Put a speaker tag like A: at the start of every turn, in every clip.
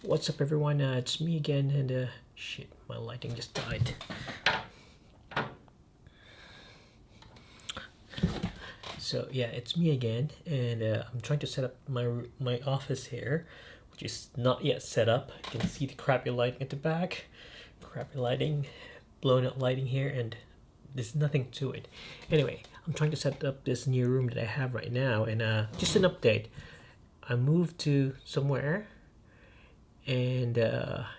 A: What's up everyone, it's me again, and shit, my lighting just died. So yeah, it's me again, and I'm trying to set up my office here, which is not yet set up. You can see the crappy lighting at the back, crappy lighting, blown out lighting here, and there's nothing to it. Anyway, I'm trying to set up this new room that I have right now, and just an update. I moved to somewhere, and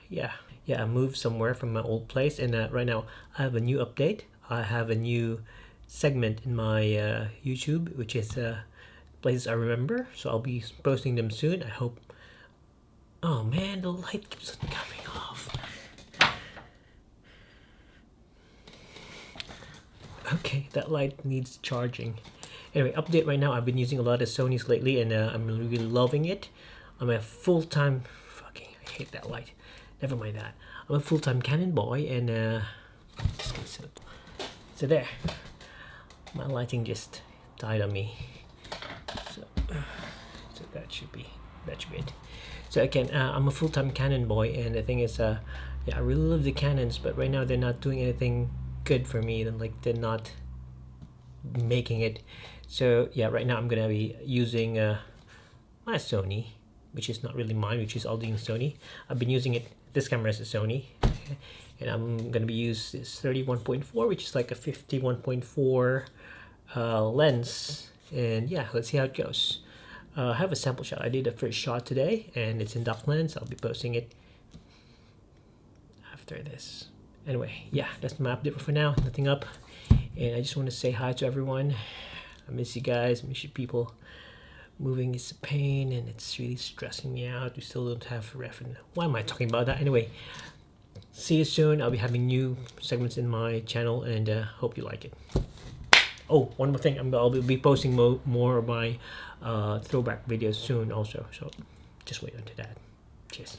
A: yeah, I moved somewhere from my old place, and right now I have a new update. I have a new segment in my YouTube, which is places I remember, so I'll be posting them soon. I hope. Oh man, the light keeps on coming off. Okay, that light needs charging. Anyway, update right now. I've been using a lot of Sonys lately, and I'm really loving it. I'm a full-time I hate that light. Never mind that. I'm a full-time Canon boy, and just gonna set up. So there, my lighting just died on me. So that should be it. So again, I'm a full-time Canon boy, and the thing is, yeah, I really love the Canons, but right now they're not doing anything good for me. They're not making it. So yeah, right now I'm gonna be using my Sony, which is not really mine, which is Aldi and Sony. I've been using it. This camera is a Sony, and I'm gonna be use this 31.4, which is like a 51.4 lens. And yeah, let's see how it goes. I have a sample shot. I did a first shot today, and it's in dock lens. I'll be posting it after this. Anyway, yeah, that's my update for now. Nothing up, and I just want to say hi to everyone. I miss you guys. I miss you people. Moving is a pain, and it's really stressing me out. We still don't have ref. And why am I talking about that? Anyway, see you soon. I'll be having new segments in my channel, and hope you like it. Oh, one more thing. I'll be posting more of my throwback videos soon also. So just wait until that. Cheers.